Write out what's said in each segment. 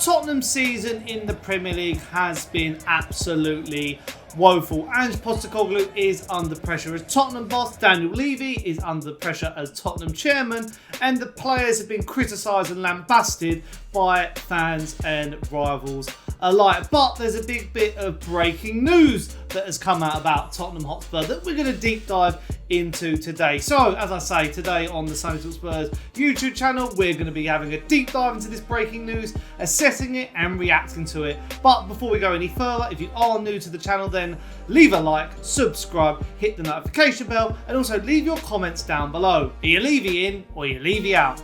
Tottenham's season in the Premier League has been absolutely woeful. Ange Postecoglou is under pressure as Tottenham boss. Daniel Levy is under pressure as Tottenham chairman. And the players have been criticised and lambasted by fans and rivals alike. But there's a big bit of breaking news that has come out about Tottenham Hotspur that we're going to deep dive into today. So, as I say, today on the Sonny Talk Spurs YouTube channel, we're going to be having a deep dive into this breaking news, assessing it and reacting to it. But before we go any further, if you are new to the channel, then leave a like, subscribe, hit the notification bell, and also leave your comments down below. Are you Levy in or are you Levy out?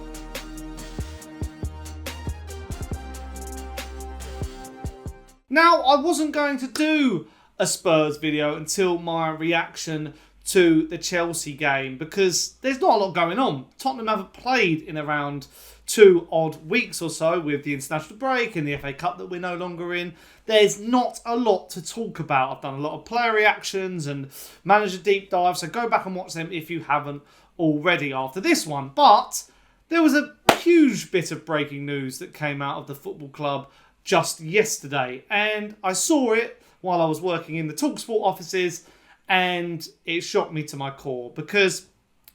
Now, I wasn't going to do a Spurs video until my reaction to the Chelsea game because there's not a lot going on. Tottenham haven't played in around 2 odd weeks or so with the international break and the FA Cup that we're no longer in. There's not a lot to talk about. I've done a lot of player reactions and manager deep dives, so go back and watch them if you haven't already after this one. But there was a huge bit of breaking news that came out of the football club just yesterday, and I saw it while I was working in the TalkSport offices, and it shocked me to my core because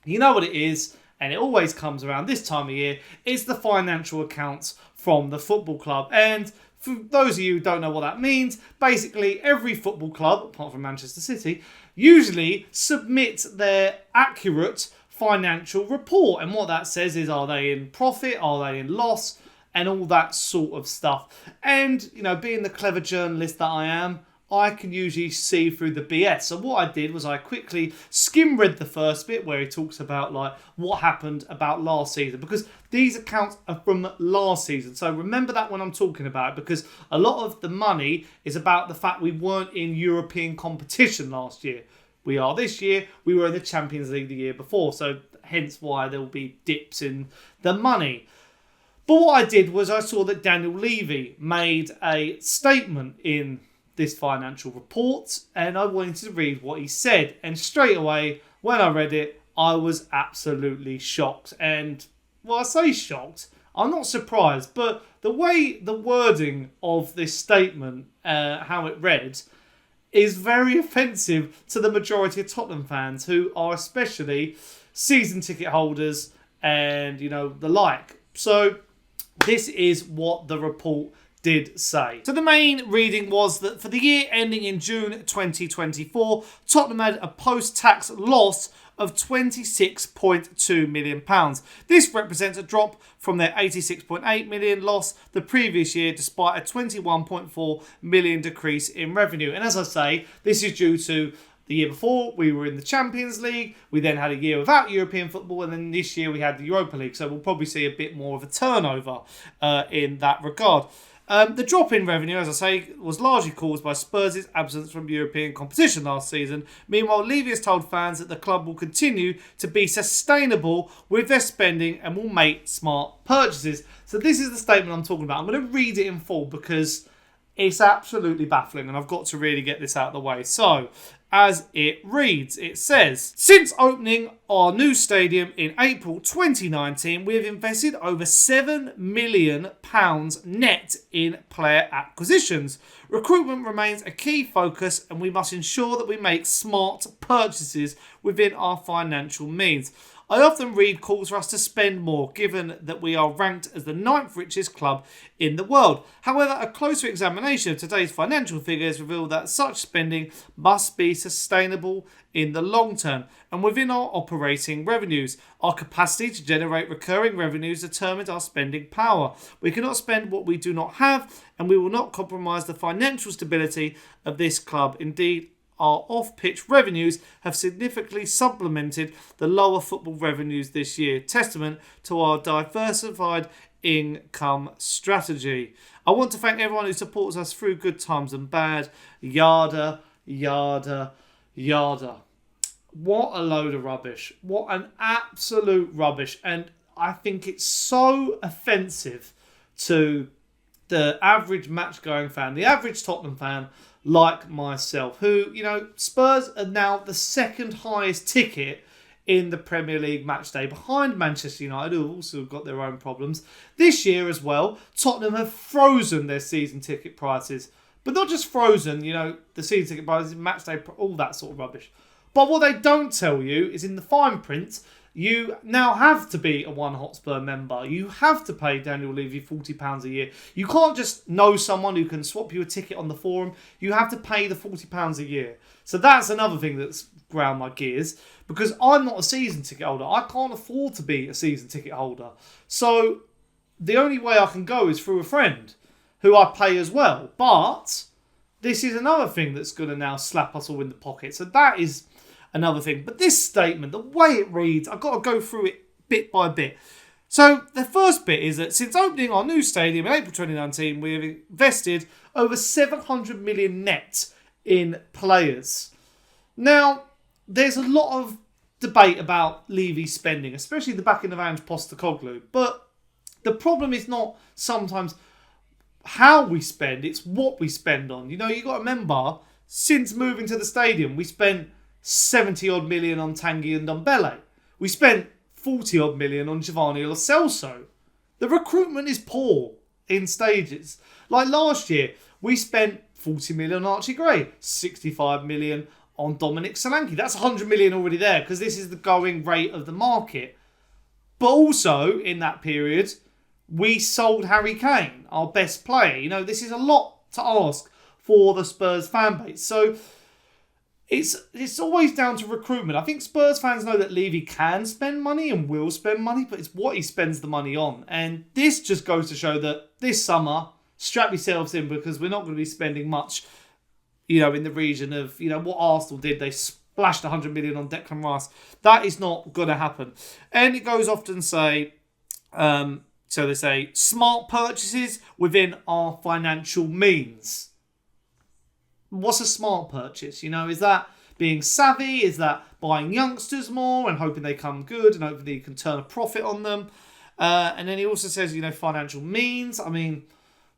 you know what it is, and it always comes around this time of year. It's the financial accounts from the football club. And for those of you who don't know what that means, basically every football club, apart from Manchester City, usually submits their accurate financial report. And what that says is, are they in profit? Are they in loss? And all that sort of stuff. And, you know, being the clever journalist that I am, I can usually see through the BS. So what I did was I quickly skim-read the first bit where he talks about like what happened about last season, because these accounts are from last season. So remember that when I'm talking about it, because a lot of the money is about the fact we weren't in European competition last year. We are this year. We were in the Champions League the year before. So hence why there will be dips in the money. But what I did was I saw that Daniel Levy made a statement in this financial report, and I wanted to read what he said. And straight away, when I read it, I was absolutely shocked. And, well, I say shocked, I'm not surprised, but the way the wording of this statement, how it read, is very offensive to the majority of Tottenham fans who are especially season ticket holders and, you know, the like. So this is what the report did say. So the main reading was that for the year ending in June 2024, Tottenham had a post-tax loss of £26.2 million. This represents a drop from their £86.8 million loss the previous year, despite a £21.4 million decrease in revenue. And as I say, this is due to the year before, we were in the Champions League. We then had a year without European football. And then this year we had the Europa League. So we'll probably see a bit more of a turnover in that regard. The drop in revenue, as I say, was largely caused by Spurs' absence from European competition last season. Meanwhile, Levy has told fans that the club will continue to be sustainable with their spending and will make smart purchases. So this is the statement I'm talking about. I'm going to read it in full because it's absolutely baffling and I've got to really get this out of the way. So, as it reads, it says, since opening our new stadium in April 2019, we have invested over £7 million net in player acquisitions. Recruitment remains a key focus and we must ensure that we make smart purchases within our financial means. I often read calls for us to spend more, given that we are ranked as the 9th richest club in the world. However, a closer examination of today's financial figures reveal that such spending must be sustainable in the long term and within our operating revenues. Our capacity to generate recurring revenues determines our spending power. We cannot spend what we do not have, and we will not compromise the financial stability of this club. Indeed, our off-pitch revenues have significantly supplemented the lower football revenues this year, testament to our diversified income strategy. I want to thank everyone who supports us through good times and bad. Yada, yada, yada. What a load of rubbish. What an absolute rubbish. And I think it's so offensive to the average match-going fan, the average Tottenham fan, like myself, who, you know, Spurs are now the second highest ticket in the Premier League match day behind Manchester United, who have also got their own problems. This year as well, Tottenham have frozen their season ticket prices. But not just frozen, the season ticket prices, match day, all that sort of rubbish. But what they don't tell you is in the fine print, you now have to be a One Hotspur member. You have to pay Daniel Levy £40 a year. You can't just know someone who can swap you a ticket on the forum. You have to pay the £40 a year. So that's another thing that's ground my gears, because I'm not a season ticket holder. I can't afford to be a season ticket holder. So the only way I can go is through a friend who I pay as well. But this is another thing that's going to now slap us all in the pocket. So that is another thing. But this statement, the way it reads, I've got to go through it bit by bit. So the first bit is that since opening our new stadium in April 2019, we have invested over 700 million net in players. Now, there's a lot of debate about Levy spending, especially the backing of Ange Postecoglou. But the problem is not sometimes how we spend, it's what we spend on. You've got to remember, since moving to the stadium, we spent 70 odd million on Tanguy and Ndombele. We spent 40 odd million on Giovanni Lo Celso. The recruitment is poor in stages. Like last year, we spent 40 million on Archie Gray, 65 million on Dominic Solanke. That's 100 million already there, because this is the going rate of the market. But also, in that period, we sold Harry Kane, our best player. This is a lot to ask for the Spurs fan base. So it's always down to recruitment. I think Spurs fans know that Levy can spend money and will spend money, but it's what he spends the money on. And this just goes to show that this summer, strap yourselves in, because we're not going to be spending much, in the region of, what Arsenal did. They splashed 100 million on Declan Rice. That is not going to happen. And it goes often say, so they say, smart purchases within our financial means. What's a smart purchase? Is that being savvy? Is that buying youngsters more and hoping they come good and hoping you can turn a profit on them? And then he also says, financial means. I mean,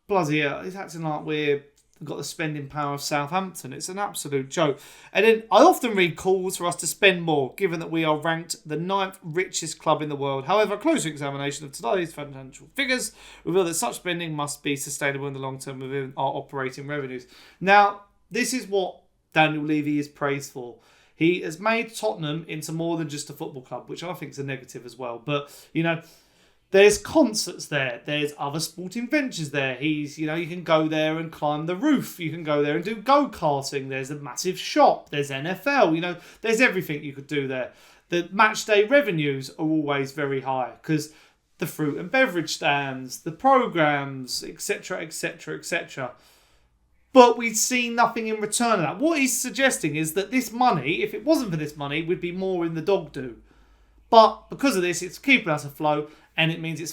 bloody hell, it's acting like we've got the spending power of Southampton. It's an absolute joke. And then I often read calls for us to spend more, given that we are ranked the 9th richest club in the world. However, a closer examination of today's financial figures reveal that such spending must be sustainable in the long term within our operating revenues. Now, this is what Daniel Levy is praised for. He has made Tottenham into more than just a football club, which I think is a negative as well. But, there's concerts there. There's other sporting ventures there. You can go there and climb the roof. You can go there and do go-karting. There's a massive shop. There's NFL. There's everything you could do there. The match day revenues are always very high because the fruit and beverage stands, the programmes, etc., etc., etc. But we've seen nothing in return of that. What he's suggesting is that this money, if it wasn't for this money, would be more in the dog do. But because of this, it's keeping us afloat, and it means it's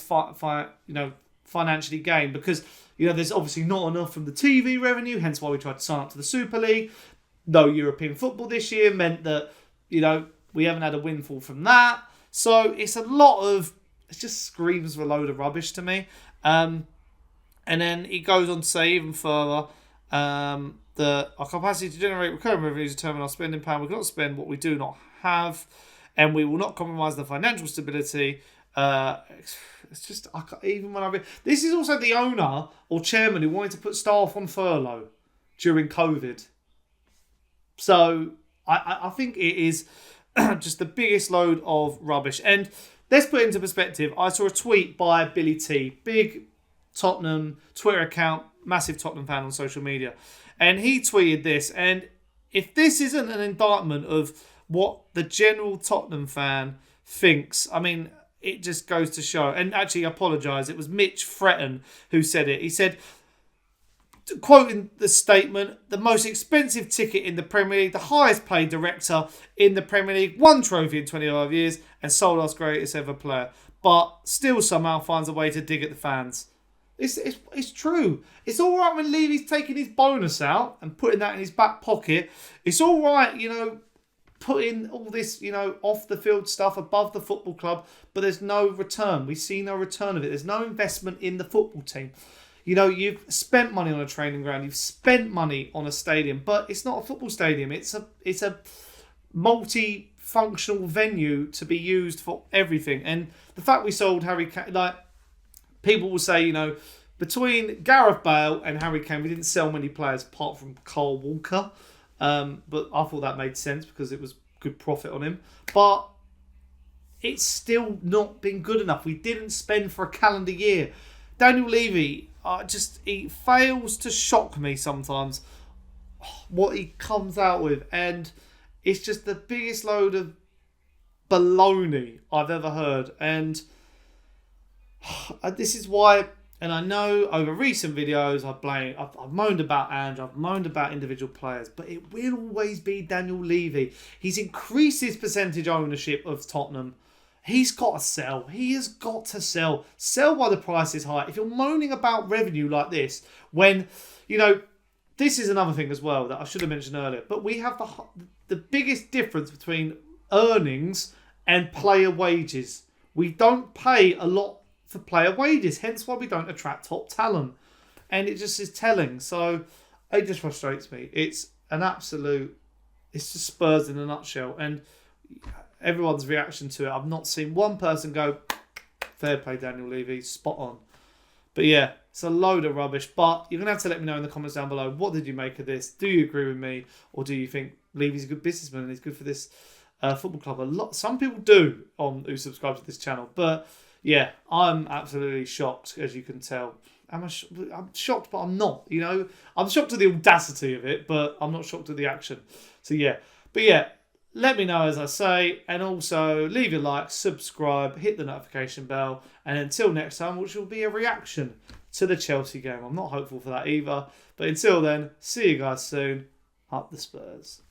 financially gained because there's obviously not enough from the TV revenue. Hence why we tried to sign up to the Super League. No European football this year meant that we haven't had a windfall from that. So it's a lot of, it just screams of a load of rubbish to me. And then he goes on to say even further. That our capacity to generate recurring revenues determine our spending power. We cannot spend what we do not have, and we will not compromise the financial stability. It's just, even when I read, this is also the owner or chairman who wanted to put staff on furlough during COVID. So I think it is just the biggest load of rubbish. And let's put it into perspective. I saw a tweet by Billy T, big Tottenham Twitter account, massive Tottenham fan on social media, and he tweeted this. And if this isn't an indictment of what the general Tottenham fan thinks, I mean, it just goes to show. And actually, I apologise, it was Mitch Fretton who said it. He said, quoting the statement, the most expensive ticket in the Premier League, the highest paid director in the Premier League, won trophy in 25 years and sold us greatest ever player, but still somehow finds a way to dig at the fans. It's true. It's all right when Levy's taking his bonus out and putting that in his back pocket. It's all right, putting all this, off the field stuff above the football club, but there's no return. We see no return of it. There's no investment in the football team. You've spent money on a training ground. You've spent money on a stadium, but it's not a football stadium. It's a multi functional venue to be used for everything. And the fact we sold Harry Kane, like, people will say, you know, between Gareth Bale and Harry Kane, we didn't sell many players apart from Kyle Walker. But I thought that made sense because it was good profit on him. But it's still not been good enough. We didn't spend for a calendar year. Daniel Levy, he fails to shock me sometimes, what he comes out with. And it's just the biggest load of baloney I've ever heard. And this is why, and I know over recent videos I've moaned about Ange, I've moaned about individual players, but it will always be Daniel Levy. He's increased his percentage ownership of Tottenham. He's got to sell. He has got to sell. Sell while the price is high. If you're moaning about revenue like this, when, you know, this is another thing as well that I should have mentioned earlier, but we have the biggest difference between earnings and player wages. We don't pay a lot for player wages, hence why we don't attract top talent. And it just is telling. So it just frustrates me. It's just Spurs in a nutshell. And everyone's reaction to it, I've not seen one person go, fair play Daniel Levy, spot on. But yeah, it's a load of rubbish. But you're going to have to let me know in the comments down below, what did you make of this? Do you agree with me? Or do you think Levy's a good businessman and he's good for this football club? Some people do who subscribe to this channel. But yeah, I'm absolutely shocked, as you can tell. I'm shocked, but I'm not, you know. I'm shocked at the audacity of it, but I'm not shocked at the action. So yeah. But yeah, let me know, as I say, and also leave your like, subscribe, hit the notification bell, and until next time, which will be a reaction to the Chelsea game. I'm not hopeful for that either. But until then, see you guys soon. Up the Spurs.